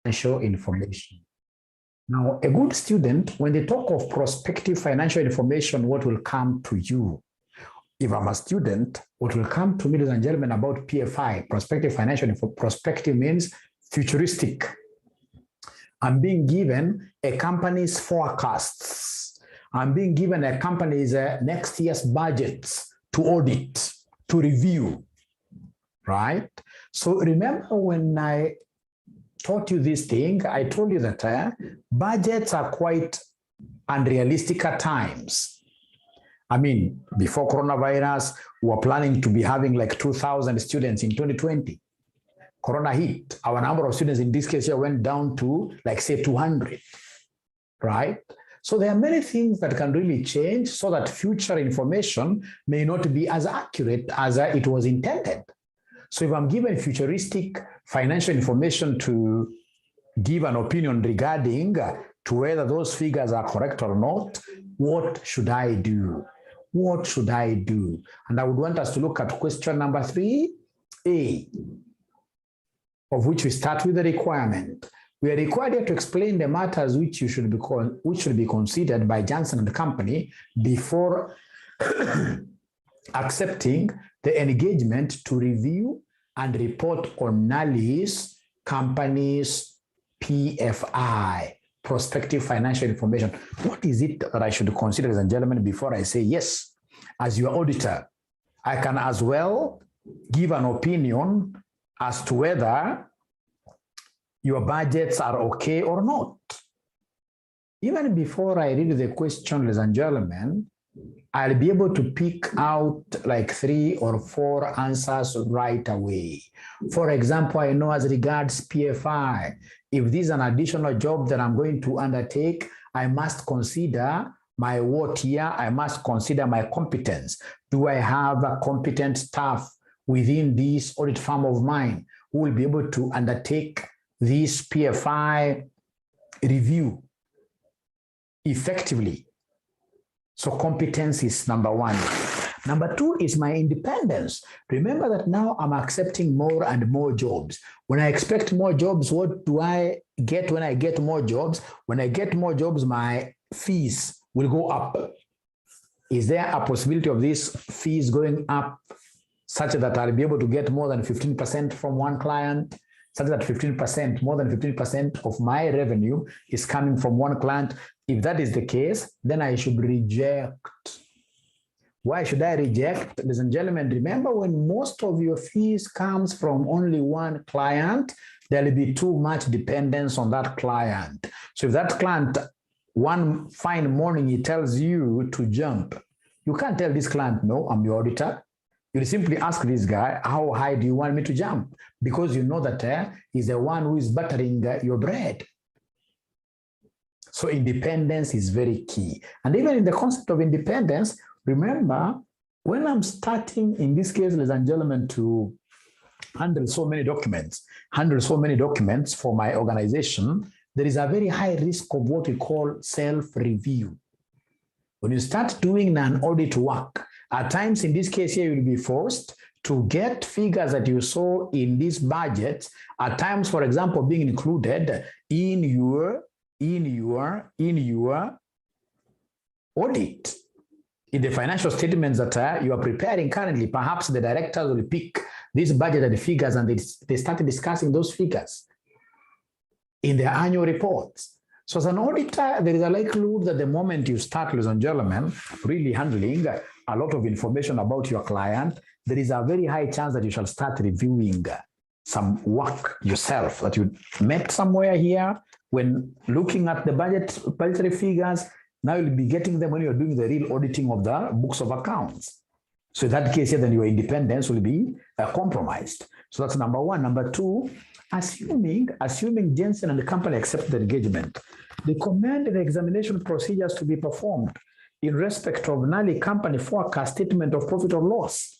financial information. Now, a good student, when they talk of prospective financial information, what will come to you? If I'm a student, what will come to me, ladies and gentlemen, about PFI, prospective financial information, prospective means futuristic. I'm being given a company's forecasts. I'm being given a company's next year's budgets to audit, to review, right? So remember when I taught you this thing, I told you that budgets are quite unrealistic at times. I mean, before coronavirus, we were planning to be having like 2,000 students in 2020. Corona hit. Our number of students in this case here went down to like say 200, right? So there are many things that can really change so that future information may not be as accurate as it was intended. So if I'm given futuristic financial information to give an opinion regarding to whether those figures are correct or not, what should I do? What should I do? And I would want us to look at question number 3A, of which we start with the requirement. We are required here to explain the matters which should be considered by Johnson and Company before accepting the engagement to review and report on Nally's company's PFI, prospective financial information. What is it that I should consider, ladies and gentlemen, before I say yes? As your auditor, I can as well give an opinion as to whether your budgets are okay or not. Even before I read the question, ladies and gentlemen, I'll be able to pick out like 3 or 4 answers right away. For example, I know as regards PFI, if this is an additional job that I'm going to undertake, I must consider my what here, I must consider my competence. Do I have a competent staff within this audit firm of mine who will be able to undertake this PFI review effectively? So competence is number 1. Number 2 is my independence. Remember that now I'm accepting more and more jobs. When I expect more jobs, what do I get when I get more jobs? When I get more jobs, my fees will go up. Is there a possibility of these fees going up such that I'll be able to get more than 15% from one client? Such that 15%, more than 15% of my revenue is coming from one client. If that is the case, then I should reject. Why should I reject? Ladies and gentlemen, remember when most of your fees comes from only one client, there will be too much dependence on that client. So if that client, one fine morning, he tells you to jump, you can't tell this client, no, I'm your auditor. You simply ask this guy, how high do you want me to jump? Because you know that he's the one who is buttering your bread. So independence is very key. And even in the concept of independence, remember, when I'm starting, in this case, ladies and gentlemen, to handle so many documents for my organization, there is a very high risk of what we call self-review. When you start doing non-audit work, at times, in this case here, you'll be forced to get figures that you saw in these budgets, at times, for example, being included in your audit. In the financial statements that you are preparing currently, perhaps the directors will pick these budgeted figures and they started discussing those figures in their annual reports. So as an auditor, there is a likelihood that the moment you start, ladies and gentlemen, really handling a lot of information about your client, there is a very high chance that you shall start reviewing some work yourself that you met somewhere here. When looking at the budgetary figures, now you'll be getting them when you're doing the real auditing of the books of accounts. So in that case, then your independence will be compromised. So that's number 1. Number 2, assuming Jensen and the company accept the engagement, they recommend the examination procedures to be performed in respect of Nally company forecast statement of profit or loss.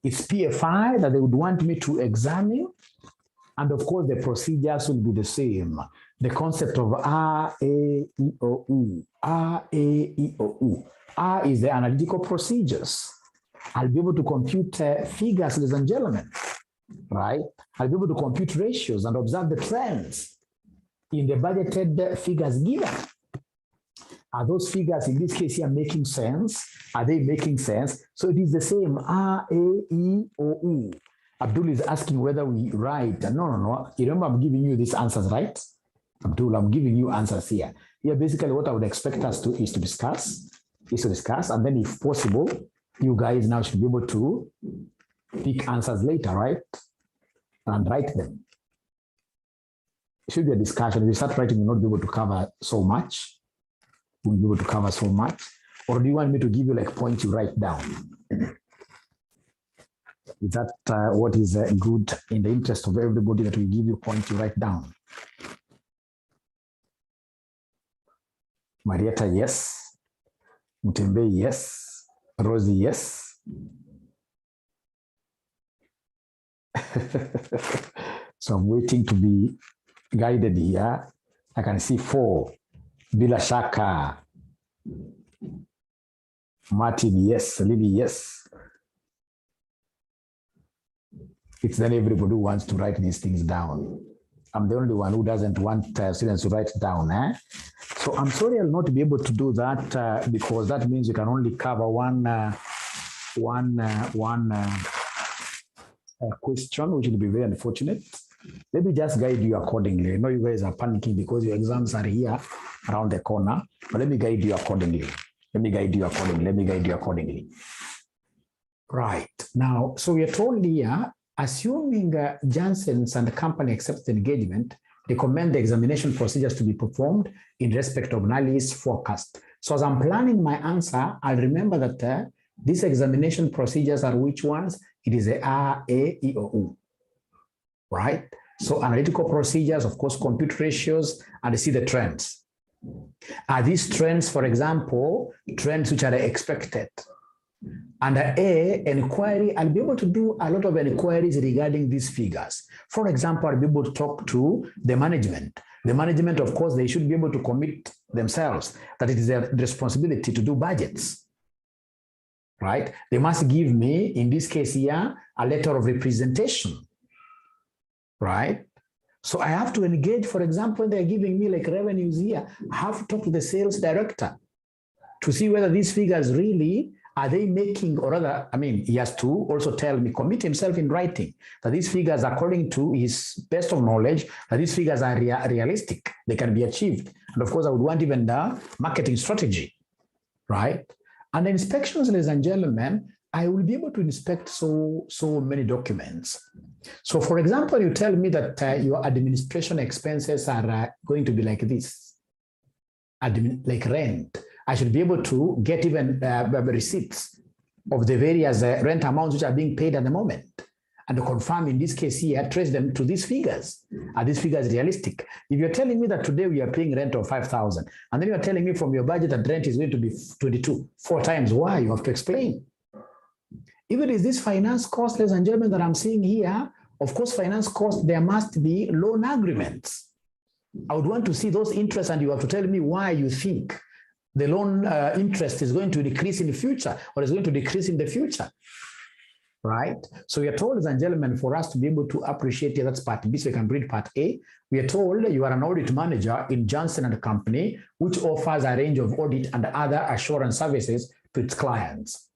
It's PFI that they would want me to examine. And of course, the procedures will be the same. The concept of R-A-E-O-U. R-A-E-O-U. R is the analytical procedures. I'll be able to compute figures, ladies and gentlemen, right? I'll be able to compute ratios and observe the trends. in the budgeted figures given. Are those figures in this case here making sense? Are they making sense? So it is the same R, A, E, O, U. Abdul is asking whether we write. No. You remember I'm giving you these answers, right? Abdul, I'm giving you answers here. Here, basically what I would expect us to is to discuss, and then if possible, you guys now should be able to pick answers later, right? And write them. It should be a discussion. If you start writing, you'll not be able to cover so much. We'll be able to cover so much. Or do you want me to give you like points you write down? Is that what is good in the interest of everybody, that we give you points you write down? Marietta, yes. Mutembe, yes. Rosie, yes. So I'm waiting to be guided here. I can see 4. Bila shaka. Martin, yes. Lily, yes. It's then everybody who wants to write these things down. I'm the only one who doesn't want students to write down. So I'm sorry I'll not be able to do that because that means you can only cover one question, which will be very unfortunate. Let me just guide you accordingly. I know you guys are panicking because your exams are here around the corner, but let me guide you accordingly. Right. Now, so we are told here, assuming Jansen's and the company accepts the engagement, recommend the examination procedures to be performed in respect of Nali's forecast. So as I'm planning my answer, I'll remember that these examination procedures are which ones? It is a R, A, E, O, U. Right? So analytical procedures, of course, compute ratios, and see the trends. Are these trends, for example, trends which are expected? Under A, inquiry, I'll be able to do a lot of inquiries regarding these figures. For example, I'll be able to talk to the management. The management, of course, they should be able to commit themselves that it is their responsibility to do budgets. Right? They must give me, in this case here, a letter of representation. Right? So I have to engage, for example, when they're giving me like revenues here, I have to talk to the sales director to see whether these figures really, are they making, or rather, I mean, he has to also tell me, commit himself in writing, that these figures, according to his best of knowledge, that these figures are realistic, they can be achieved. And of course, I would want even the marketing strategy, right? And the inspections, ladies and gentlemen, I will be able to inspect so many documents. So for example, you tell me that your administration expenses are going to be like this, like rent. I should be able to get even receipts of the various rent amounts which are being paid at the moment, and to confirm in this case here, trace them to these figures. Are these figures realistic? If you're telling me that today we are paying rent of 5,000, and then you're telling me from your budget that rent is going to be 22, 4 times, why? You have to explain. If it is this finance cost, ladies and gentlemen, that I'm seeing here, of course, finance cost, there must be loan agreements. I would want to see those interests, and you have to tell me why you think the loan interest is going to decrease in the future, or is going to decrease in the future, right? So we are told, ladies and gentlemen, for us to be able to appreciate, that's part B, so we can read part A. We are told you are an audit manager in Johnson & Company, which offers a range of audit and other assurance services to its clients.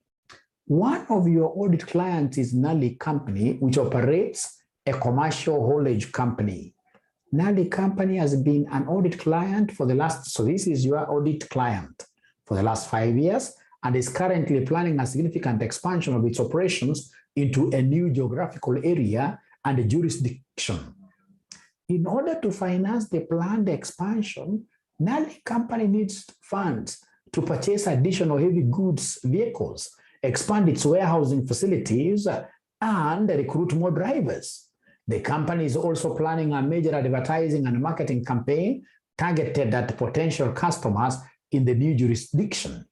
One of your audit clients is Nali Company, which operates a commercial haulage company. Nali Company has been an audit client for the last, so this is your audit client for the last 5 years, and is currently planning a significant expansion of its operations into a new geographical area and a jurisdiction. In order to finance the planned expansion, Nali Company needs funds to purchase additional heavy goods vehicles, expand its warehousing facilities, and recruit more drivers. The company is also planning a major advertising and marketing campaign targeted at potential customers in the new jurisdiction.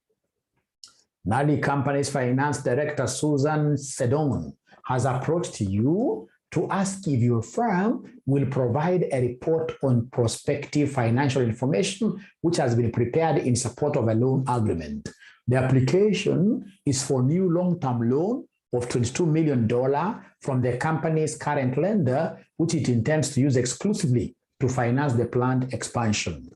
Nali Company's Finance Director, Susan Sedon, has approached you to ask if your firm will provide a report on prospective financial information which has been prepared in support of a loan agreement. The application is for new long-term loan of $22 million from the company's current lender, which it intends to use exclusively to finance the planned expansion.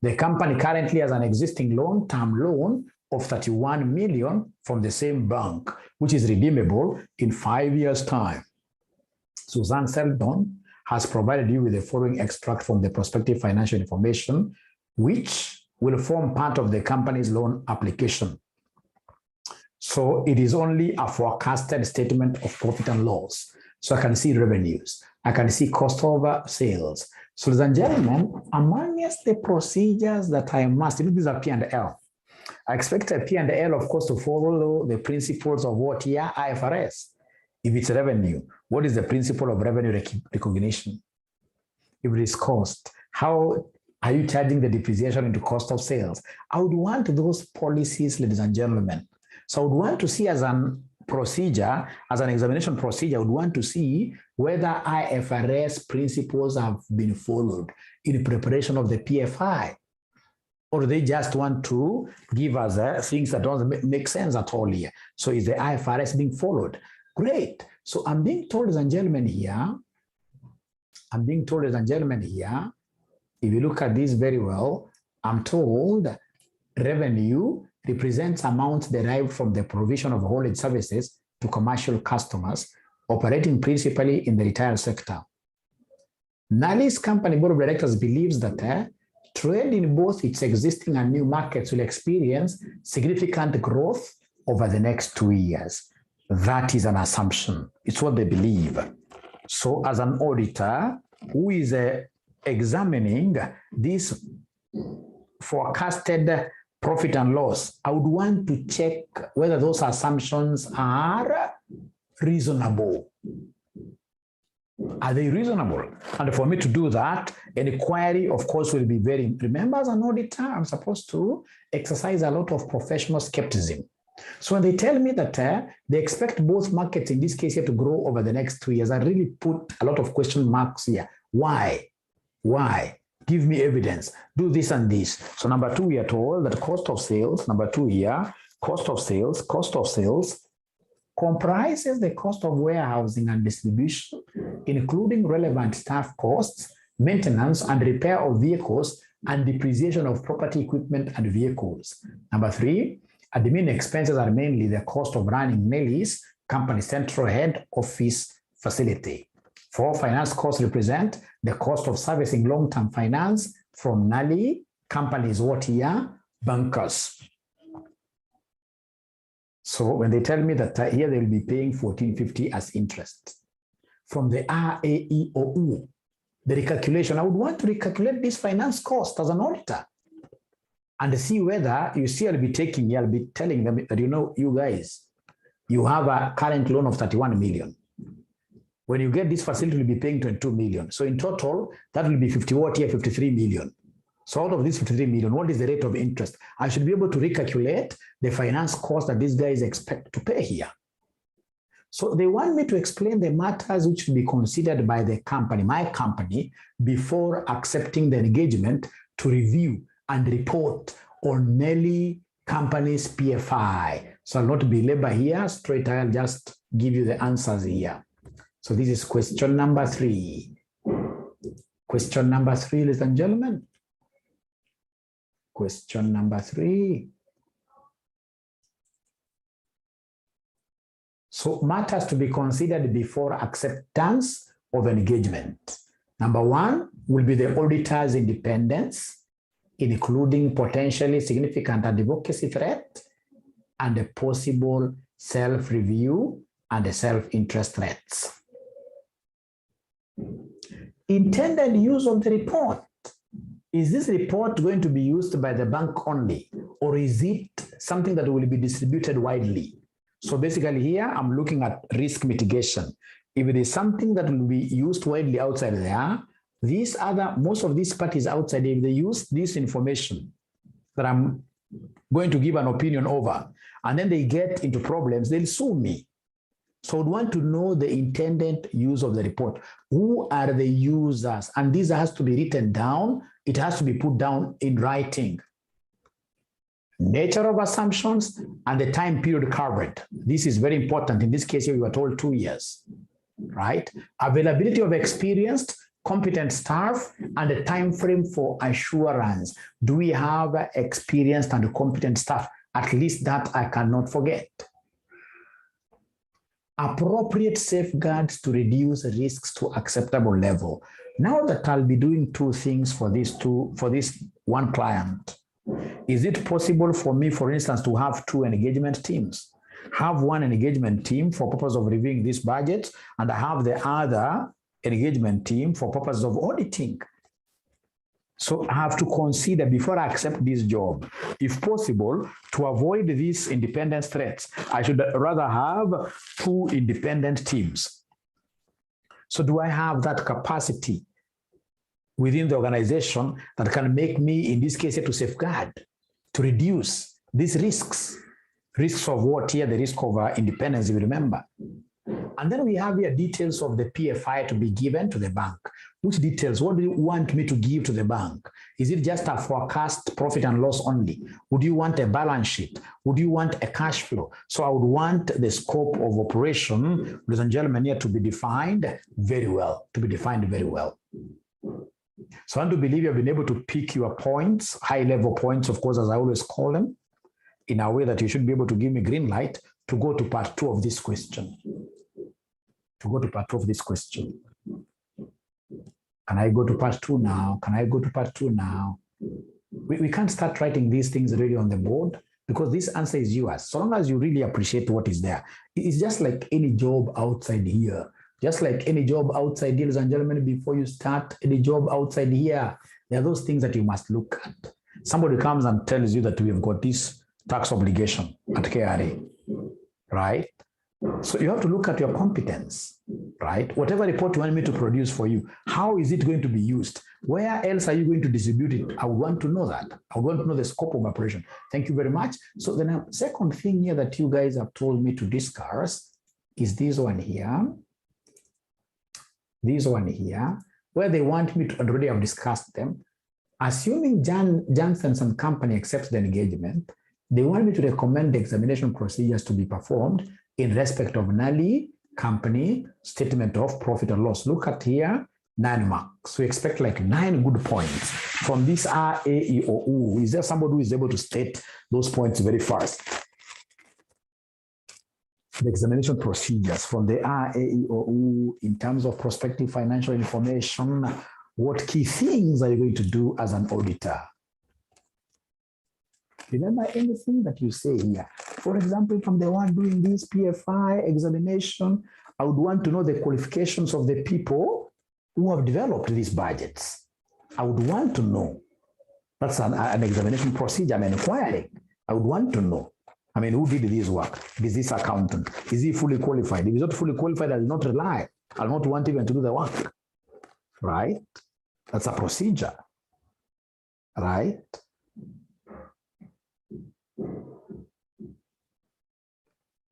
The company currently has an existing long-term loan of 31 million from the same bank, which is redeemable in 5 years' time. Suzanne Seldon has provided you with the following extract from the prospective financial information, which will form part of the company's loan application. So it is only a forecasted statement of profit and loss. So I can see revenues. I can see cost over sales. So ladies and gentlemen, amongst the procedures that I must, if these are P&L, I expect a P&L, of course, to follow the principles of what here? IFRS. If it's revenue, what is the principle of revenue recognition? If it is cost, how are you charging the depreciation into cost of sales? I would want those policies, ladies and gentlemen. So I would want to see as an procedure, as an examination procedure, I would want to see whether IFRS principles have been followed in preparation of the PFI, or they just want to give us things that don't make sense at all here. So is the IFRS being followed? Great. So I'm being told, ladies and gentlemen, here, if you look at this very well, I'm told revenue represents amounts derived from the provision of haulage services to commercial customers operating principally in the retail sector. Nally's company board of directors believes that trade in both its existing and new markets will experience significant growth over the next 2 years. That is an assumption. It's what they believe. So as an auditor who is examining this forecasted profit and loss, I would want to check whether those assumptions are reasonable. Are they reasonable? And for me to do that, an inquiry, of course, will be very, remember, as an auditor, I'm supposed to exercise a lot of professional skepticism. So when they tell me that they expect both markets, in this case here, to grow over the next 2 years, I really put a lot of question marks here. Why? Why? Give me evidence. Do this and this. So number 2, we are told that cost of sales, number 2 here, cost of sales comprises the cost of warehousing and distribution, including relevant staff costs, maintenance and repair of vehicles, and depreciation of property, equipment, and vehicles. Number 3, admin expenses are mainly the cost of running Nally's company central head office facility. 4, finance costs represent the cost of servicing long-term finance from Nally companies, what here? Bankers. So when they tell me that here they will be paying 1450 as interest from the RAEOU, the recalculation, I would want to recalculate this finance cost as an auditor and see whether you see I'll be telling them that, you guys, you have a current loan of 31 million. When you get this facility, you'll be paying 22 million. So in total, that will be 53 million. So out of this 53 million, what is the rate of interest? I should be able to recalculate the finance cost that these guys expect to pay here. So they want me to explain the matters which should be considered by the company, my company, before accepting the engagement to review and report on Nally company's PFI. So I'll not belabor here, straight I'll just give you the answers here. So this is question number 3. Question number 3, ladies and gentlemen. Question number 3. So matters to be considered before acceptance of engagement. Number 1 will be the auditor's independence, including potentially significant advocacy threat and a possible self-review and self-interest threats. Intended use of the report. Is this report going to be used by the bank only, or is it something that will be distributed widely? So basically here, I'm looking at risk mitigation. If it is something that will be used widely outside there, most of these parties outside, if they use this information that I'm going to give an opinion over, and then they get into problems, they'll sue me. So I'd want to know the intended use of the report. Who are the users? And this has to be written down. It has to be put down in writing. Nature of assumptions and the time period covered. This is very important. In this case, we were told 2 years, right? Availability of experienced competent staff, and a time frame for assurance. Do we have experienced and competent staff? At least that I cannot forget. Appropriate safeguards to reduce risks to acceptable level. Now that I'll be doing two things for this one client, is it possible for me, for instance, to have two engagement teams? Have one engagement team for purpose of reviewing this budget, and I have the other engagement team for purpose of auditing. So I have to consider before I accept this job, if possible, to avoid these independent threats, I should rather have two independent teams. So do I have that capacity within the organization that can make me, in this case, to safeguard, to reduce these risks? Risks of what here? The risk of independence, you remember. And then we have here details of the PFI to be given to the bank. Which details? What do you want me to give to the bank? Is it just a forecast profit and loss only? Would you want a balance sheet? Would you want a cash flow? So I would want the scope of operation, ladies and gentlemen, here to be defined very well, So I want to believe you've been able to pick your points, high-level points, of course, as I always call them, in a way that you should be able to give me green light to go to part 2 of this question. Can I go to part 2 now? We can't start writing these things really on the board because this answer is yours. So long as you really appreciate what is there. It's just like any job outside here. Ladies and gentlemen, before you start any job outside here, there are those things that you must look at. Somebody comes and tells you that we've got this tax obligation at KRA, right? So you have to look at your competence, right? Whatever report you want me to produce for you, how is it going to be used? Where else are you going to distribute it? I would want to know that. I would want to know the scope of operation. Thank you very much. So the second thing here that you guys have told me to discuss is this one here. Where they want me to, already have discussed them. Assuming Johnson's and Company accepts the engagement, they want me to recommend the examination procedures to be performed in respect of NALI, company, statement of profit and loss. Look at here, 9 marks. We expect like 9 good points from this RAEOU. Is there somebody who is able to state those points very fast? The examination procedures from the RAEOU in terms of prospective financial information. What key things are you going to do as an auditor? Remember anything that you say here. For example, from the one doing this PFI examination, I would want to know the qualifications of the people who have developed these budgets. I would want to know. That's an examination procedure I'm inquiring. I would want to know. I mean, who did this work? Is this accountant? Is he fully qualified? If he's not fully qualified, I will not rely. I'll not want even to do the work. Right? That's a procedure. Right?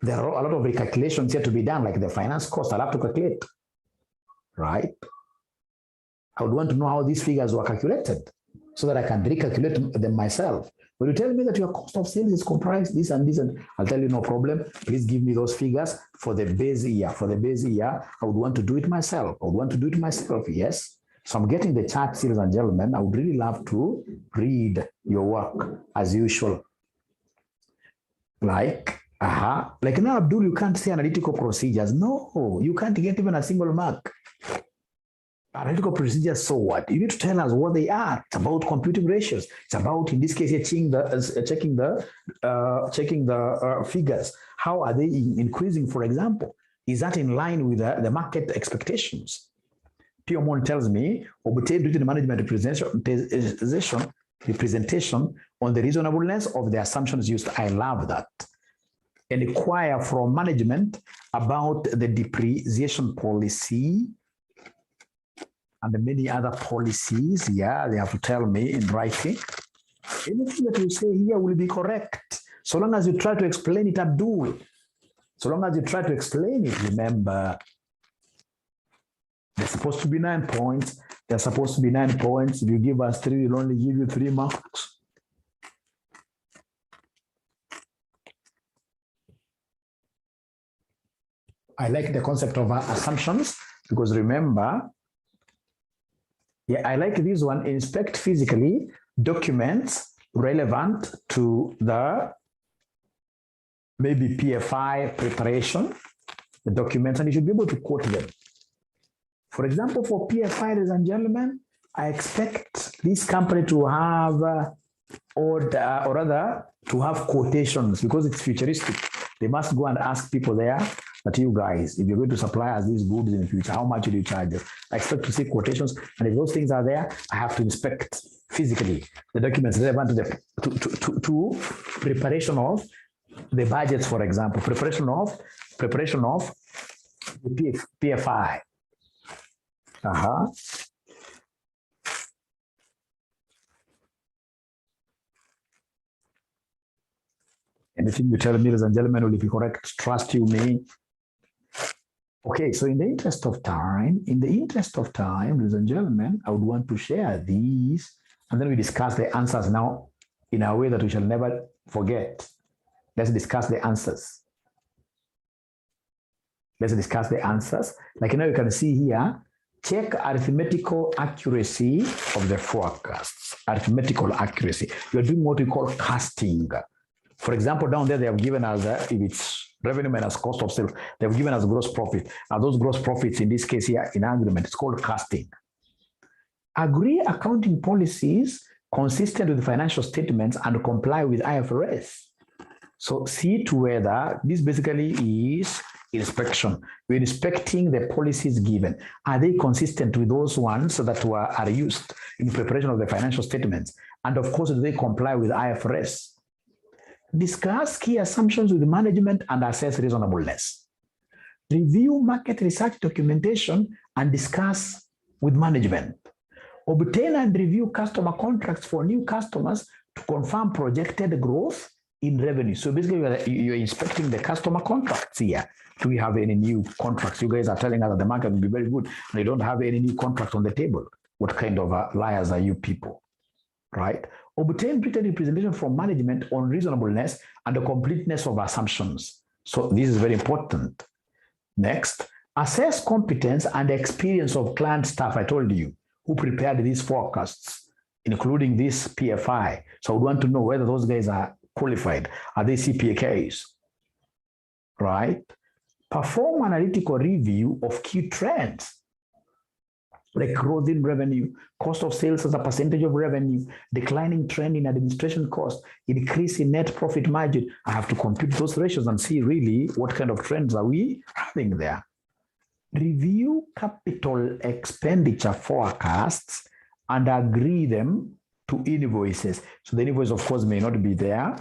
There are a lot of recalculations here to be done, like the finance cost. I'll have to calculate, right? I would want to know how these figures were calculated so that I can recalculate them myself. When you tell me that your cost of sales is comprised this and this, and I'll tell you no problem. Please give me those figures for the base year. For the base year, I would want to do it myself. Yes. So I'm getting the chart, ladies and gentlemen. I would really love to read your work as usual. Like now, Abdul, you can't say analytical procedures. No, you can't get even a single mark. Analytical procedures, so what? You need to tell us what they are. It's about computing ratios. It's about, in this case, checking the figures. How are they increasing, for example? Is that in line with the market expectations? Piomon tells me, obtain duty management representation on the reasonableness of the assumptions used. I love that. And inquire from management about the depreciation policy and the many other policies. Yeah, they have to tell me in writing. Anything that you say here will be correct. So long as you try to explain it, Abdul. So long as you try to explain it, remember, there's supposed to be 9 points. There's supposed to be 9 points. If you give us 3, we'll only give you 3 marks. I like the concept of assumptions because remember, Yeah, I like this one. Inspect physically documents relevant to the maybe PFI preparation, the documents, and you should be able to quote them. For example, for PFI, ladies and gentlemen, I expect this company to have, or rather, to have quotations because it's futuristic. They must go and ask people there that you guys, if you're going to supply us these goods in the future, how much will you charge us? I expect to see quotations, and if those things are there, I have to inspect physically the documents relevant to the to preparation of the budgets, for example, preparation of the PFI. Anything you tell me, ladies and gentlemen, will be correct. Trust you me. Okay, so in the interest of time, ladies and gentlemen, I would want to share these, and then we discuss the answers now in a way that we shall never forget. Let's discuss the answers. Let's discuss the answers. Like now you can see here, check arithmetical accuracy of the forecasts. Arithmetical accuracy. You're doing what we call casting. For example, down there, they have given us, if it's revenue minus cost of sales, they've given us gross profit. And those gross profits, in this case here, in agreement, it's called casting. Agree accounting policies consistent with financial statements and comply with IFRS. So see to whether this basically is inspection. We're inspecting the policies given. Are they consistent with those ones that are used in preparation of the financial statements? And of course, do they comply with IFRS? Discuss key assumptions with management and assess reasonableness. Review market research documentation and discuss with management. Obtain and review customer contracts for new customers to confirm projected growth in revenue. So basically, you're inspecting the customer contracts here. Do we have any new contracts? You guys are telling us that the market will be very good, and you don't have any new contracts on the table. What kind of liars are you people, right? Obtain written representation from management on reasonableness and the completeness of assumptions. So this is very important. Next, assess competence and experience of client staff. I told you who prepared these forecasts, including this PFI. So I would want to know whether those guys are qualified. Are they CPAs? Right? Perform analytical review of key trends like growth in revenue, cost of sales as a percentage of revenue, declining trend in administration cost, increase in net profit margin. I have to compute those ratios and see really what kind of trends are we having there. Review capital expenditure forecasts and agree them to invoices. So the invoice, of course, may not be there.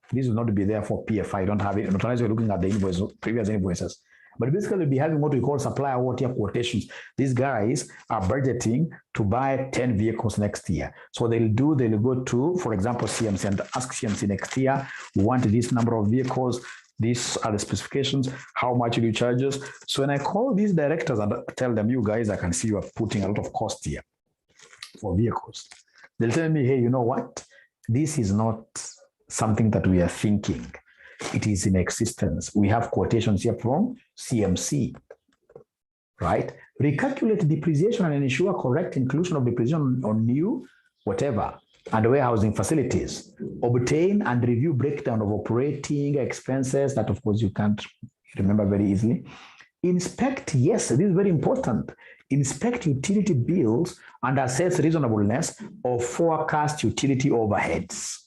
This will not be there for PFI. You don't have it. Not unless you're looking at the invoice, previous invoices. But basically, we'll be having what we call supplier water quotations. These guys are budgeting to buy 10 vehicles next year. So they'll go to, for example, CMC and ask CMC next year, we want this number of vehicles. These are the specifications. How much will you charge us? So when I call these directors and tell them, you guys, I can see you are putting a lot of cost here for vehicles. They'll tell me, hey, you know what? This is not something that we are thinking. It is in existence. We have quotations here from CMC, right? Recalculate depreciation and ensure correct inclusion of depreciation on new, whatever, and warehousing facilities. Obtain and review breakdown of operating expenses that, of course, you can't remember very easily. Inspect, yes, this is very important. Inspect utility bills and assess reasonableness of forecast utility overheads.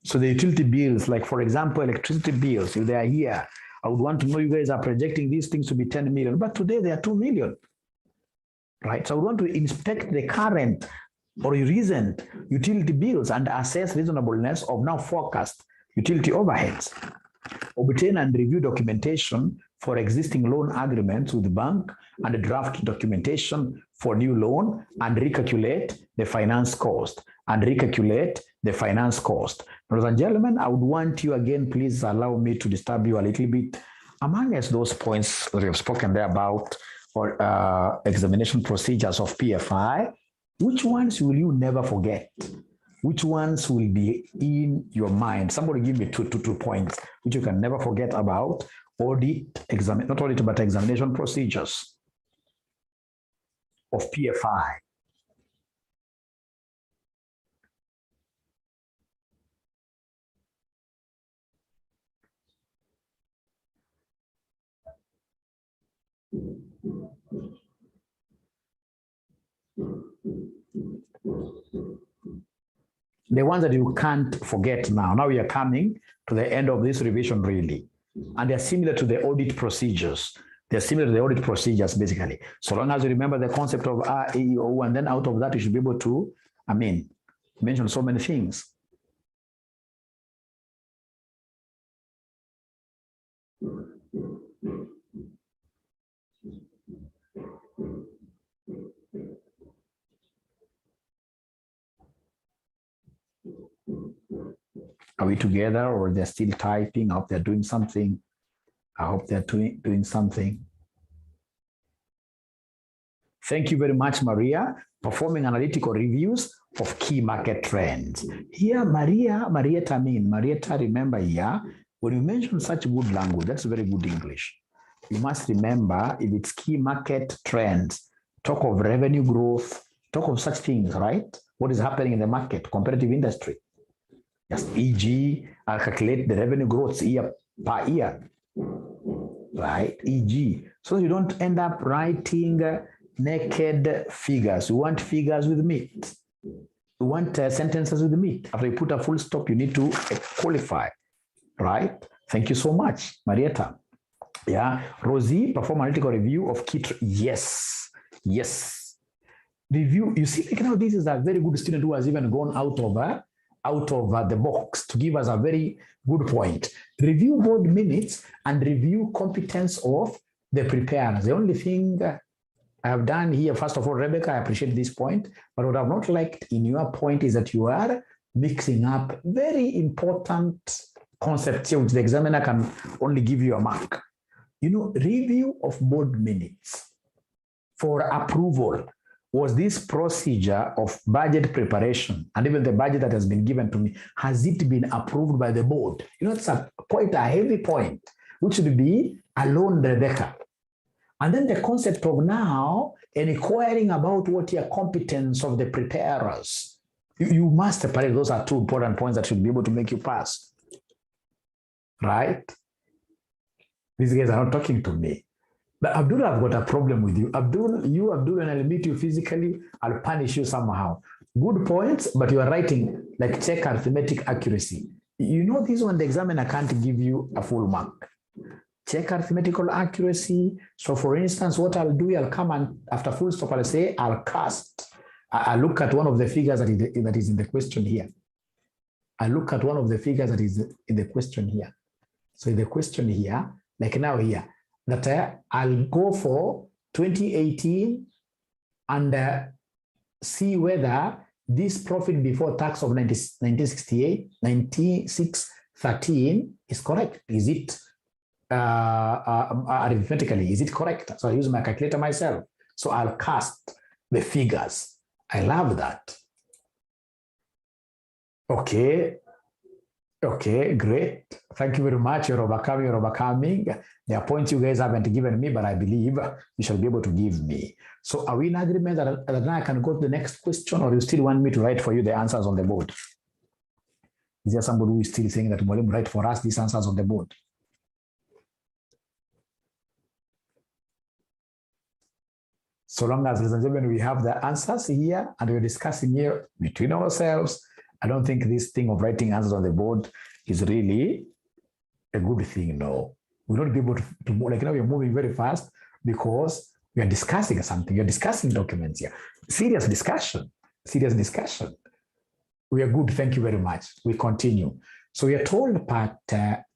So the utility bills, like for example, electricity bills, if they are here, I would want to know you guys are projecting these things to be 10 million, but today they are 2 million, right? So I would want to inspect the current or recent utility bills and assess reasonableness of now forecast utility overheads. Obtain and review documentation for existing loan agreements with the bank and draft documentation for new loan and recalculate the finance cost Ladies and gentlemen, I would want you again, please allow me to disturb you a little bit. Amongst those points that we have spoken there about or examination procedures of PFI, which ones will you never forget? Which ones will be in your mind? Somebody give me two points which you can never forget about not audit, but examination procedures. of PFI. The ones that you can't forget now. Now we are coming to the end of this revision really. And they're similar to the audit procedures. They're similar to the audit procedures basically. So long as you remember the concept of RAEO, and then out of that you should be able to, mention so many things. Are we together, or they're still typing? I hope they're doing something. I hope they're doing something. Thank you very much, Maria. Performing analytical reviews of key market trends. Here, Marietta, remember here, when you mention such good language, that's very good English. You must remember, if it's key market trends, talk of revenue growth, talk of such things, right? What is happening in the market, competitive industry. Yes, e.g., I'll calculate the revenue growth year per year, right? E.g. So you don't end up writing naked figures. You want figures with meat. You want sentences with meat. After you put a full stop, you need to qualify, right? Thank you so much, Marietta. Yeah, Rosie, perform analytical review of key. Yes. Review. You see, like now, this is a very good student who has even gone out of the box to give us a very good point. Review board minutes and review competence of the preparers. The only thing I have done here, first of all, Rebecca, I appreciate this point, but what I've not liked in your point is that you are mixing up very important concepts here, which the examiner can only give you a mark. Review of board minutes for approval. Was this procedure of budget preparation and even the budget that has been given to me, has it been approved by the board? It's quite a heavy point, which should be alone, Rebecca. And then the concept of now inquiring about what your competence of the preparers. You must separate. Those are two important points that should be able to make you pass. Right? These guys are not talking to me. But Abdul, I've got a problem with you. Abdul, when I meet you physically, I'll punish you somehow. Good points, but you are writing like check arithmetic accuracy. This one, the examiner can't give you a full mark. Check arithmetical accuracy. So for instance, what I'll do, I'll come and after full stop, I'll say, I'll look at one of the figures that is in the question here. I look at one of the figures that is in the question here. So in the question here, like now here, that I'll go for 2018 and see whether this profit before tax of 9613 is correct. Is it arithmetically, is it correct? So I use my calculator myself. So I'll cast the figures. I love that. Okay, great. Thank you very much. You're overcoming. There are points you guys haven't given me, but I believe you shall be able to give me. So are we in agreement that now I can go to the next question, or you still want me to write for you the answers on the board? Is there somebody who is still saying that Mwalimu write for us these answers on the board? So long as, ladies and gentlemen, we have the answers here and we're discussing here between ourselves, I don't think this thing of writing answers on the board is really a good thing. No, we're not be able to like now we're moving very fast because we are discussing something. You're discussing documents here. Serious discussion. We are good. Thank you very much. We continue. So we are told part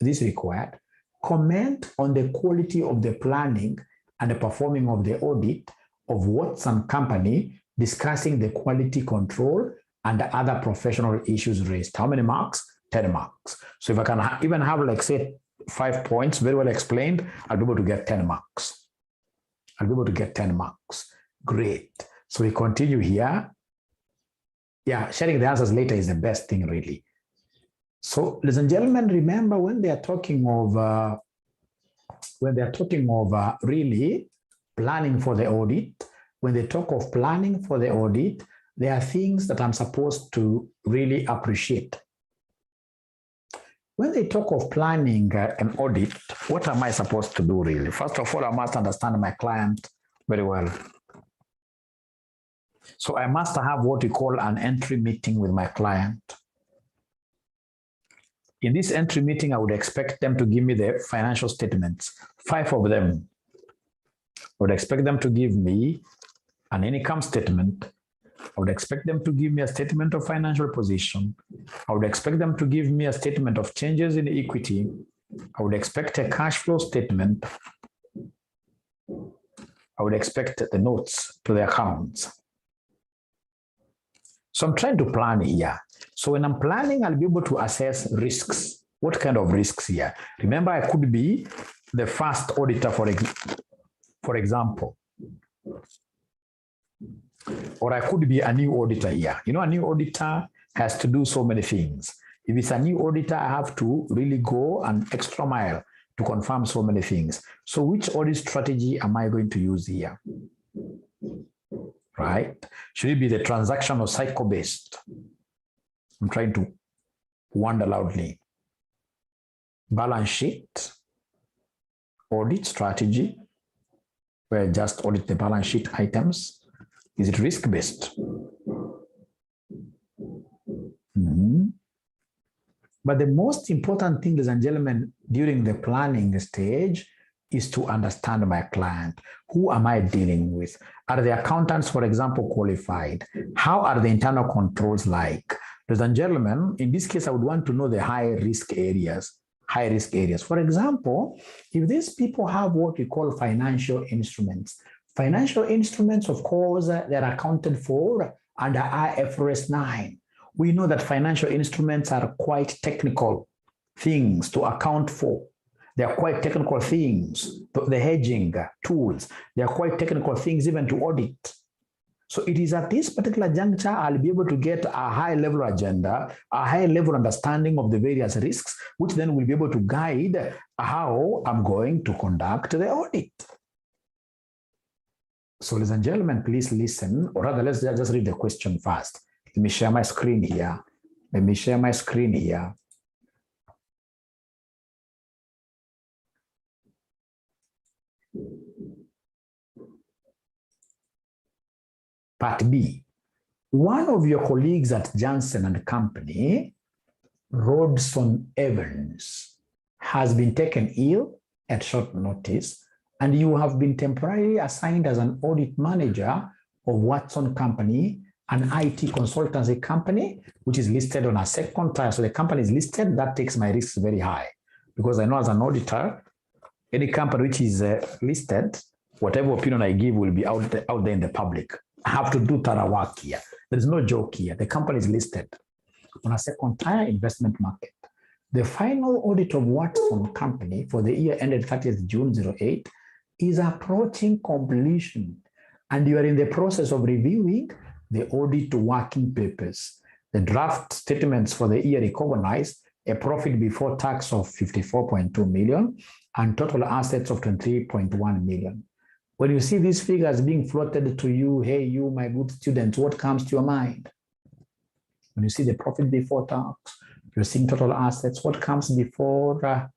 this required comment on the quality of the planning and the performing of the audit of Watson Company, discussing the quality control and the other professional issues raised. How many marks? 10 marks. So if I can even have, like, say, 5 points, very well explained, I'll be able to get 10 marks. Great. So we continue here. Yeah, sharing the answers later is the best thing, really. So, ladies and gentlemen, remember when they are talking of really planning for the audit, when they talk of planning for the audit, there are things that I'm supposed to really appreciate. When they talk of planning an audit, what am I supposed to do really? First of all, I must understand my client very well. So I must have what we call an entry meeting with my client. In this entry meeting, I would expect them to give me the financial statements, 5 of them. I would expect them to give me an income statement. I would expect them to give me a statement of financial position. I would expect them to give me a statement of changes in equity. I would expect a cash flow statement. I would expect the notes to the accounts. So I'm trying to plan here. So when I'm planning, I'll be able to assess risks. What kind of risks here? Remember, I could be the first auditor, for example. Or I could be a new auditor here. You know, a new auditor has to do so many things. If it's a new auditor, I have to really go an extra mile to confirm so many things. So which audit strategy am I going to use here? Right? Should it be the transactional cycle-based? I'm trying to wonder loudly. Balance sheet, audit strategy, where I just audit the balance sheet items. Is it risk-based? But the most important thing, ladies and gentlemen, during the planning stage is to understand my client. Who am I dealing with? Are the accountants, for example, qualified? How are the internal controls like? Ladies and gentlemen, in this case, I would want to know the high-risk areas. High-risk areas. For example, if these people have what we call financial instruments, of course, they're accounted for under IFRS 9. We know that financial instruments are quite technical things to account for. They are quite technical things, the hedging tools. They are quite technical things even to audit. So it is at this particular juncture, I'll be able to get a high-level agenda, a high-level understanding of the various risks, which then will be able to guide how I'm going to conduct the audit. So ladies and gentlemen, please listen, or rather, let's just read the question first. Let me share my screen here. Part B. One of your colleagues at Johnson and Company, Rodson Evans, has been taken ill at short notice, and you have been temporarily assigned as an audit manager of Watson Company, an IT consultancy company, which is listed on a second tier. So the company is listed, that takes my risks very high. Because I know as an auditor, any company which is listed, whatever opinion I give will be out there in the public. I have to do thorough work here. There is no joke here. The company is listed on a second tier investment market. The final audit of Watson Company for the year ended 30th June 08 is approaching completion, and you are in the process of reviewing the audit working papers. The draft statements for the year recognize a profit before tax of 54.2 million and total assets of 23.1 million. When you see these figures being floated to you, hey, you, my good students, what comes to your mind? When you see the profit before tax, you're seeing total assets, what comes before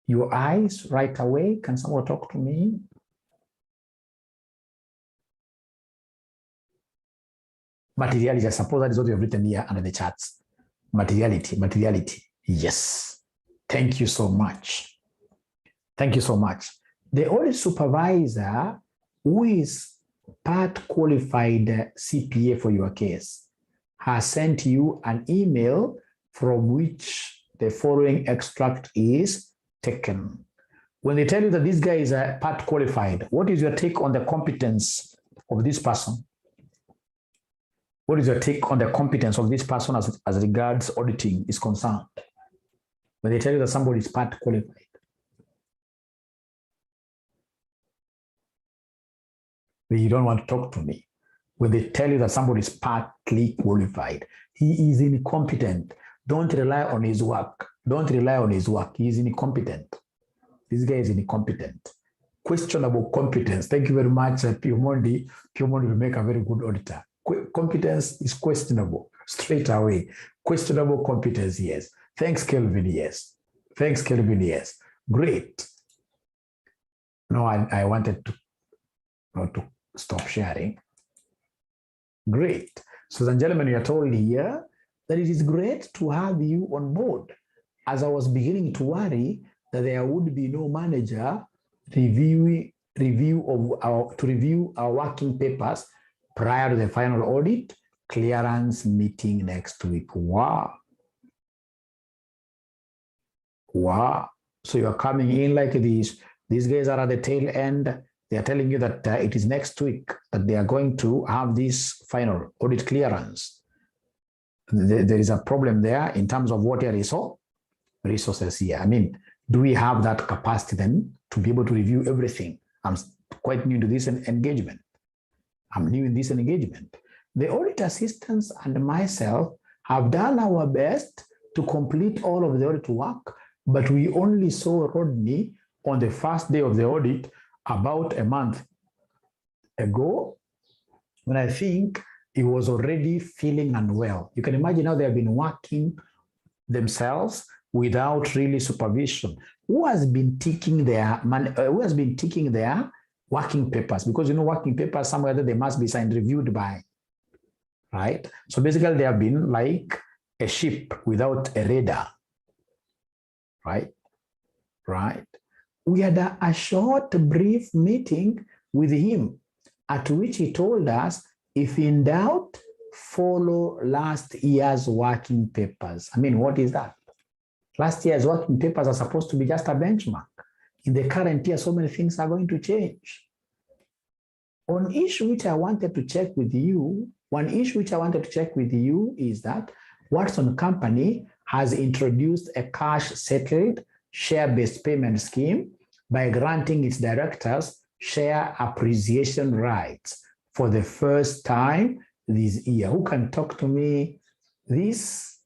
your eyes right away? Can someone talk to me? Materiality, I suppose that is what you have written here under the charts. Materiality, yes. Thank you so much. The audit supervisor, who is part qualified CPA for your case, has sent you an email from which the following extract is taken. When they tell you that this guy is a part qualified, what is your take on the competence of this person? What is your take on the competence of this person as regards auditing is concerned? When they tell you that somebody is part qualified. But you don't want to talk to me. When they tell you that somebody is partly qualified, he is incompetent. Don't rely on his work. He is incompetent. This guy is incompetent. questionable competence. Thank you very much, Piomondi. Piomondi will make a very good auditor. Competence is questionable straight away. Questionable competence, yes. Thanks, Kelvin, yes. Thanks, Kelvin, yes. Great. No, I wanted to not to stop sharing. Great. So, and gentlemen, you are told here that it is great to have you on board. As I was beginning to worry that there would be no manager review our working papers prior to the final audit clearance meeting next week. Wow. Wow. So you're coming in like this. These guys are at the tail end. They are telling you that it is next week that they are going to have this final audit clearance. There is a problem there in terms of what resources here. I mean, do we have that capacity then to be able to review everything? I'm quite new to this engagement. I'm new in this engagement. The audit assistants and myself have done our best to complete all of the audit work, but we only saw Rodney on the first day of the audit about a month ago, when I think he was already feeling unwell. You can imagine how they have been working themselves without really supervision. Who has been taking their working papers? Because working papers somewhere that they must be signed, reviewed by, right? So basically they have been like a ship without a radar, right? Right. We had a short, brief meeting with him, at which he told us, if in doubt, follow last year's working papers. I mean, what is that? Last year's working papers are supposed to be just a benchmark. In the current year, so many things are going to change. One issue which I wanted to check with you is that Watson Company has introduced a cash-settled share-based payment scheme by granting its directors share appreciation rights for the first time this year. Who can talk to me? This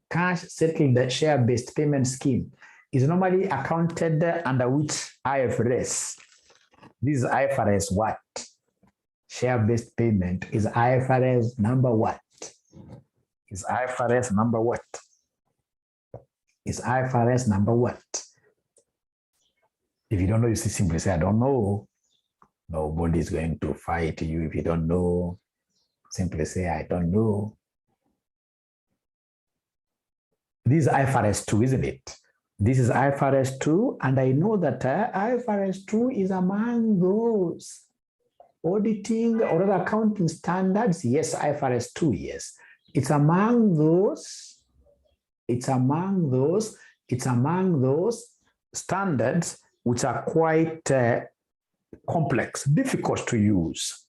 cash-settled share-based payment scheme is normally accounted under which IFRS? This is IFRS what? Share-based payment is IFRS number what? Is IFRS number what? Is IFRS number what? If you don't know, you simply say, I don't know. Nobody's going to fight you if you don't know. Simply say, I don't know. This is IFRS 2, isn't it? This is IFRS 2, and I know that IFRS 2 is among those auditing or other accounting standards. Yes, IFRS 2, yes. It's among those standards which are quite complex, difficult to use.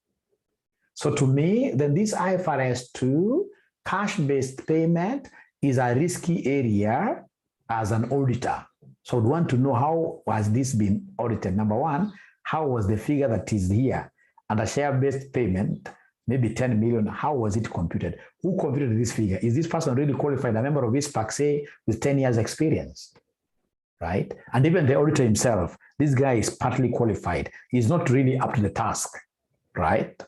So to me, then this IFRS 2 cash-based payment is a risky area as an auditor. So I would want to know how has this been audited. Number one, how was the figure that is here? And a share-based payment, maybe 10 million, how was it computed? Who computed this figure? Is this person really qualified? A member of ISPAC, say, with 10 years experience, right? And even the auditor himself, this guy is partly qualified. He's not really up to the task, right?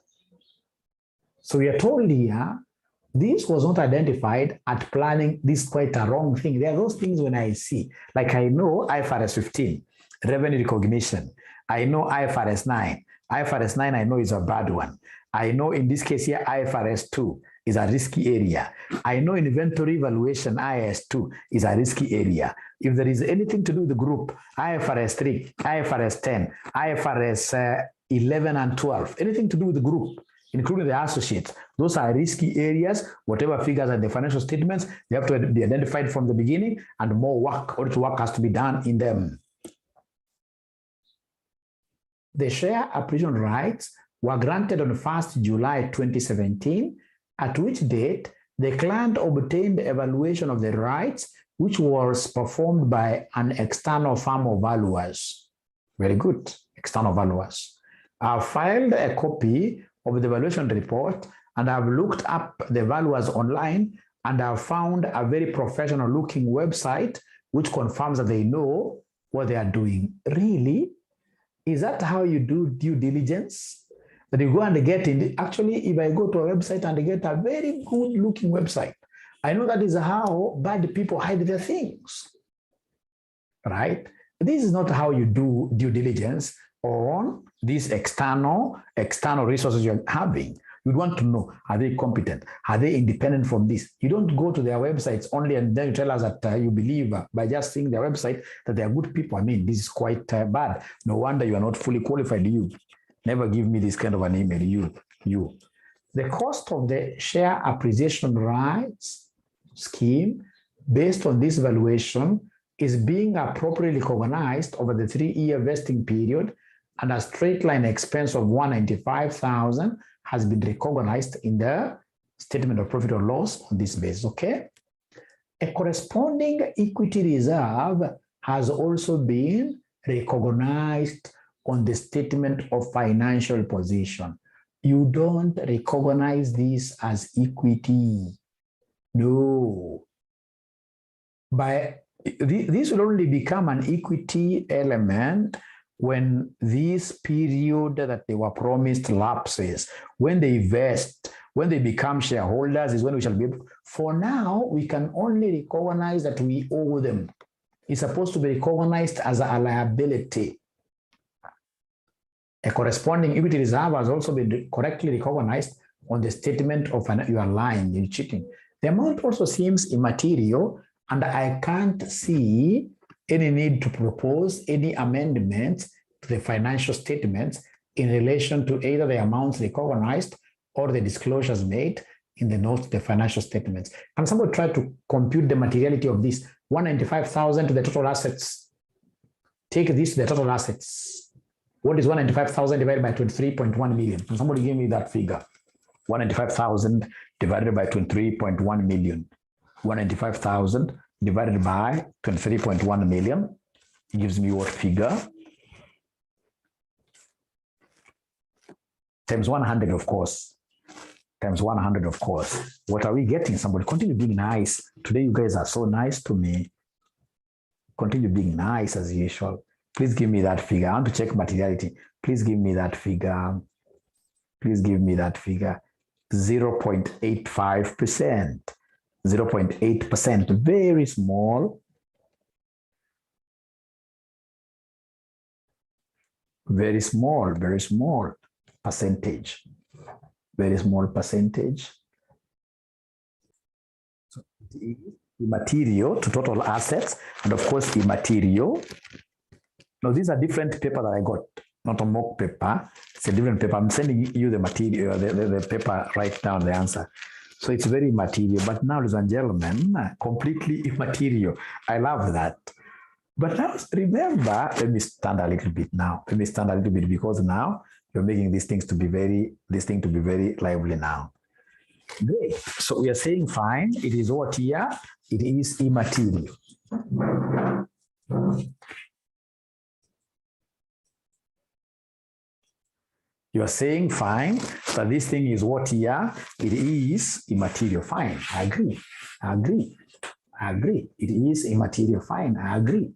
So we are told here, this was not identified at planning. This is quite a wrong thing. There are those things when I see, like I know IFRS 15, revenue recognition. I know IFRS 9. IFRS 9 I know is a bad one. I know in this case here, IFRS 2 is a risky area. I know inventory valuation, IAS 2 is a risky area. If there is anything to do with the group, IFRS 3, IFRS 10, IFRS 11 and 12, anything to do with the group, including the associates, those are risky areas. Whatever figures are in the financial statements, they have to be identified from the beginning, and more work, audit work has to be done in them. The share appreciation rights were granted on 1st July 2017, at which date the client obtained evaluation of the rights, which was performed by an external firm of valuers. Very good, external valuers. I've filed a copy of the evaluation report, and I've looked up the valuers online, and I've found a very professional looking website which confirms that they know what they are doing. Really? Is that how you do due diligence? That you go and get in? Actually, if I go to a website and I get a very good looking website, I know that is how bad people hide their things, right? This is not how you do due diligence on these external resources you're having. You'd want to know, are they competent? Are they independent from this? You don't go to their websites only and then you tell us that you believe by just seeing their website that they are good people. I mean, this is quite bad. No wonder you are not fully qualified. You never give me this kind of an email. You. The cost of the share appreciation rights scheme based on this valuation is being appropriately recognized over the 3-year vesting period, and a straight line expense of $195,000 has been recognized in the statement of profit or loss on this basis, okay? A corresponding equity reserve has also been recognized on the statement of financial position. You don't recognize this as equity. No. This will only become an equity element when this period that they were promised lapses, when they vest, when they become shareholders is when we shall be able. For now, we can only recognize that we owe them. It's supposed to be recognized as a liability. A corresponding equity reserve has also been correctly recognized on the statement of you are lying, you're cheating. The amount also seems immaterial, and I can't see any need to propose any amendments to the financial statements in relation to either the amounts recognized or the disclosures made in the notes to the financial statements. Can somebody try to compute the materiality of this? 195,000 to the total assets. Take this to the total assets. What is 195,000 divided by 23.1 million? Can somebody give me that figure? 195,000 divided by 23.1 million. 195,000 divided by 23.1 million gives me what figure? Times 100, of course. Times 100, of course. What are we getting? Somebody continue being nice. Today, you guys are so nice to me. Continue being nice as usual. Please give me that figure. I want to check materiality. Please give me that figure. Please give me that figure. 0.85%. 0.8%. Very small. Very small percentage. Very small percentage. So immaterial to total assets, and of course immaterial. Now these are different paper that I got, not a mock paper. It's a different paper. I'm sending you the material, the paper, write down the answer. So it's very immaterial, but now, ladies and gentlemen, completely immaterial. I love that. But now remember, let me stand a little bit now. Let me stand a little bit because now you're making these things to be very, lively now. Great. So we are saying fine. It is what here? It is immaterial. You are saying fine that this thing is what here? It is immaterial. Fine. I agree. It is immaterial. Fine. I agree.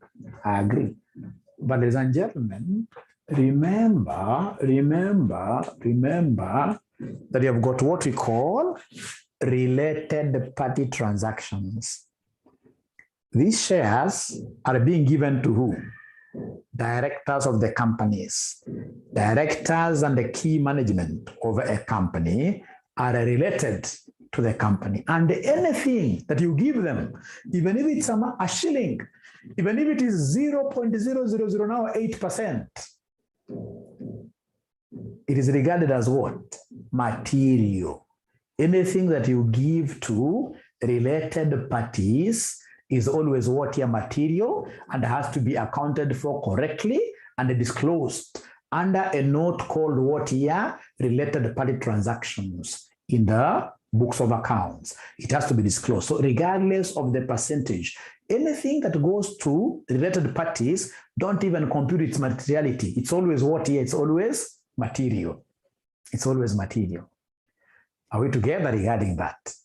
But ladies and gentlemen, remember that you have got what we call related party transactions. These shares are being given to who? Directors of the companies. Directors and the key management of a company are related to the company. And anything that you give them, even if it's a shilling, even if it is 0.0008%, it is regarded as what? Material. Anything that you give to related parties is always what here? Material, and has to be accounted for correctly and disclosed under a note called what here? Related party transactions in the books of accounts. It has to be disclosed. So regardless of the percentage, anything that goes to related parties, don't even compute its materiality. It's always what here? It's always material. It's always material. Are we together regarding that?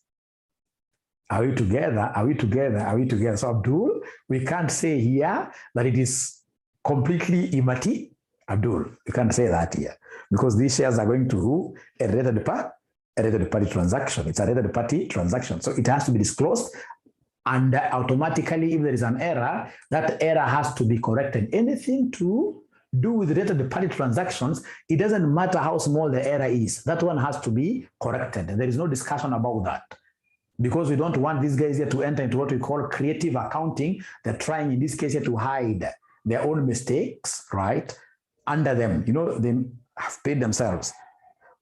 Are we together? So Abdul, we can't say here that it is completely immaterial. Abdul, you can't say that here because these shares are going to a related party transaction. It's a related party transaction. So it has to be disclosed, and automatically, if there is an error, that error has to be corrected. Anything to do with related party transactions, it doesn't matter how small the error is. That one has to be corrected. There is no discussion about that, because we don't want these guys here to enter into what we call creative accounting. They're trying, in this case, here to hide their own mistakes, right, under them. You know, they have paid themselves.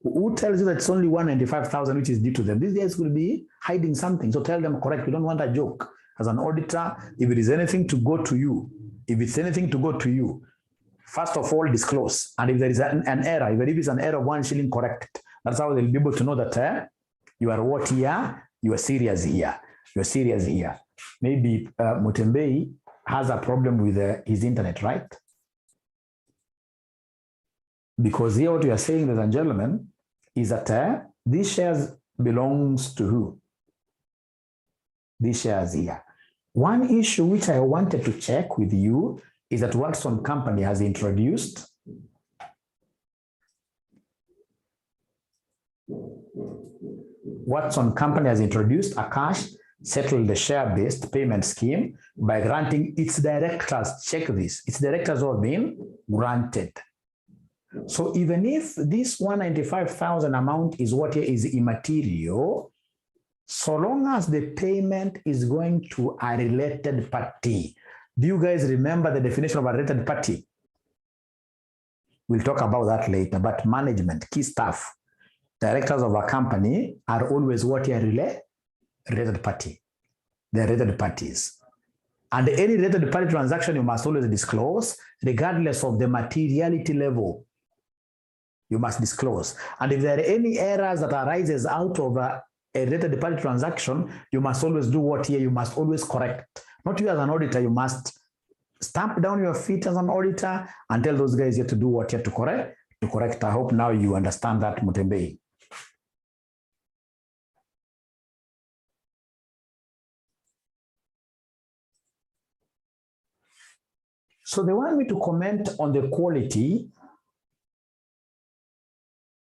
Who tells you that it's only 195,000 which is due to them? These guys will be hiding something. So tell them, correct. We don't want a joke. As an auditor, if it is anything to go to you, first of all, disclose. And if there is an error, even if it's an error of 1 shilling, correct it. That's how they'll be able to know that you are what here? You are serious here. You are serious here. Maybe Mutembei has a problem with his internet, right? Because here what we are saying, ladies and gentlemen, is that these shares belongs to who? These shares here. One issue which I wanted to check with you is that Watson Company has introduced a cash settled share-based payment scheme by granting its directors, check this, its directors have been granted. So even if this 195,000 amount is what is immaterial, so long as the payment is going to a related party. Do you guys remember the definition of a related party? We'll talk about that later, but management, key staff, directors of a company are always what are related party. They're related parties. And any related party transaction you must always disclose, regardless of the materiality level. You must disclose. And if there are any errors that arises out of a related party transaction, you must always do what here? You must always correct. Not you as an auditor, you must stamp down your feet as an auditor and tell those guys here to do what here to correct. I hope now you understand that, Mutembei. So they want me to comment on the quality.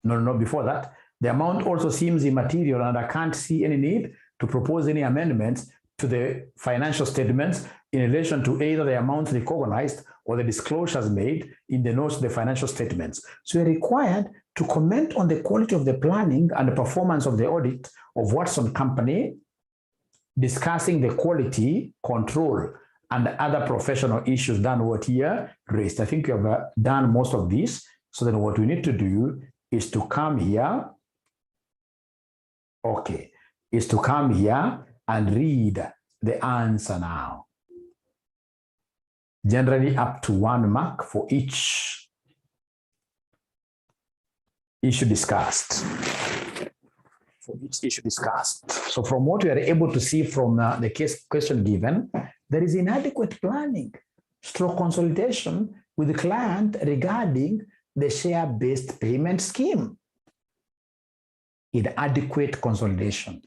No, before that, the amount also seems immaterial and I can't see any need to propose any amendments to the financial statements in relation to either the amounts recognized or the disclosures made in the notes of the financial statements. So you're required to comment on the quality of the planning and the performance of the audit of Watson Company, discussing the quality control and other professional issues done what here raised. I think you have done most of this. So then what we need to do is to come here, is to come here and read the answer now. Generally up to 1 mark for each issue discussed. So from what we are able to see from the case question given, there is inadequate planning, stroke consultation with the client regarding the share-based payment scheme. Inadequate consultation,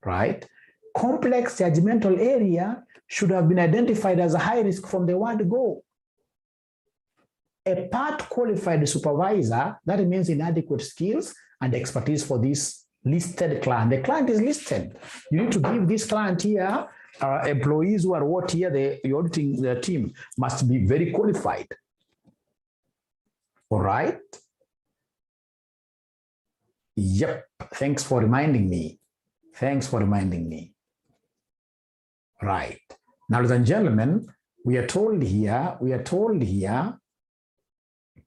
right? Complex judgmental area should have been identified as a high risk from the word go. A part qualified supervisor, that means inadequate skills and expertise for this listed client. The client is listed. You need to give this client here, employees who are what here, the auditing the team must be very qualified. All right. Yep. Thanks for reminding me. Right. Now, ladies and gentlemen, we are told here,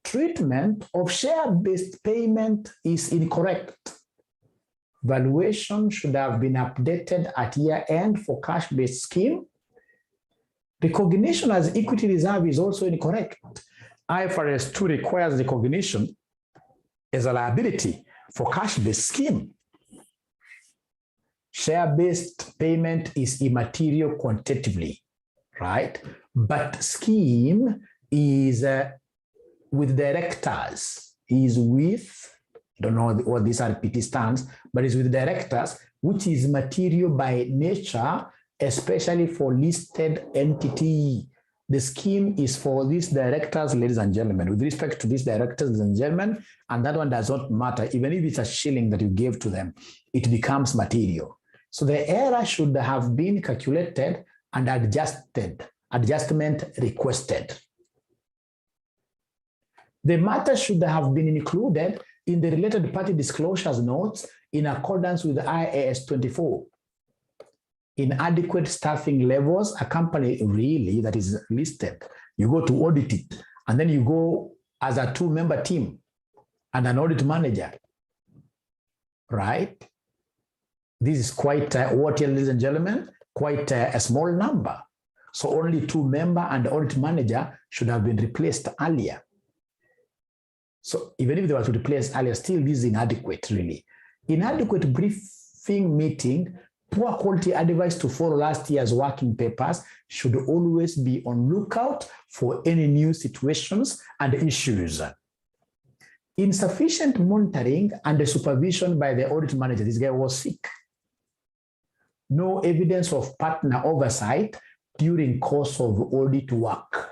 treatment of share-based payment is incorrect. Valuation should have been updated at year end for cash-based scheme. Recognition as equity reserve is also incorrect. IFRS 2 requires recognition as a liability for cash-based scheme. Share-based payment is immaterial quantitatively, right? But scheme is with directors, is with, I don't know what this RPT stands, but is with directors, which is material by nature, especially for listed entity. the scheme is for these directors, ladies and gentlemen. With respect to these directors, ladies and gentlemen, and that one does not matter. Even if it's a shilling that you gave to them, it becomes material. So the error should have been calculated and adjusted, adjustment requested. The matter should have been included in the related party disclosures notes in accordance with IAS 24. Inadequate staffing levels, a company really that is listed, you go to audit it, and then you go as a 2-member team and an audit manager, right? This is quite, ladies and gentlemen, quite a small number. So only 2-member and audit manager should have been replaced earlier. So even if they were to replace earlier, still this is inadequate, really. Inadequate briefing meeting, poor quality advice to follow last year's working papers should always be on lookout for any new situations and issues. Insufficient monitoring and supervision by the audit manager. This guy was sick. No evidence of partner oversight during course of audit work,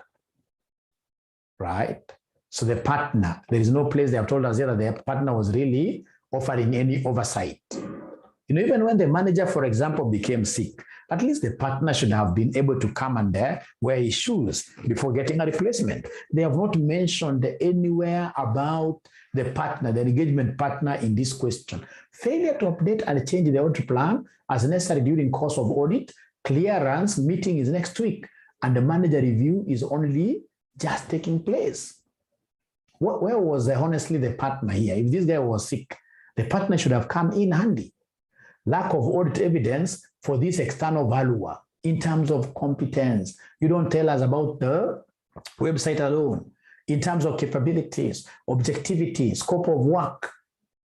right? So the partner, there is no place they have told us here that the partner was really offering any oversight. You know, even when the manager, for example, became sick, at least the partner should have been able to come and wear his shoes before getting a replacement. They have not mentioned anywhere about the partner, the engagement partner in this question. Failure to update and change the audit plan as necessary during course of audit, clearance meeting is next week, and the manager review is only just taking place. Where was honestly the partner here? If this guy was sick, the partner should have come in handy. Lack of audit evidence for this external valuer in terms of competence. You don't tell us about the website alone. In terms of capabilities, objectivity, scope of work,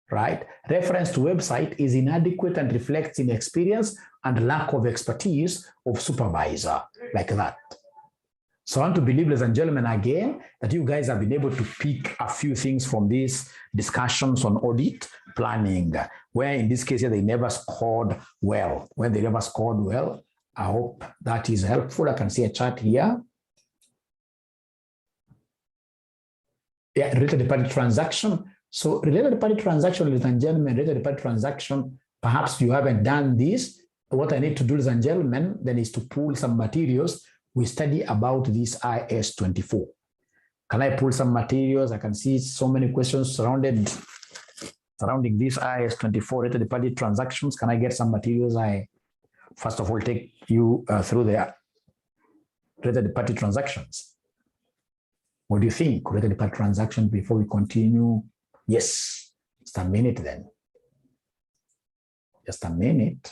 right? Reference to website is inadequate and reflects inexperience and lack of expertise of supervisor, like that. So I want to believe, ladies and gentlemen, again, that you guys have been able to pick a few things from these discussions on audit planning, where in this case, they never scored well. When they never scored well, I hope that is helpful. I can see a chart here. Yeah, related party transaction. So related party transaction, ladies and gentlemen, related party transaction, perhaps you haven't done this. What I need to do, ladies and gentlemen, then is to pull some materials. We study about this IS 24. Can I pull some materials? I can see so many questions surrounding this IS 24 related party transactions. Can I get some materials? I first of all take you through the related party transactions. What do you think? Related party transaction before we continue? Yes, just a minute then. Just a minute.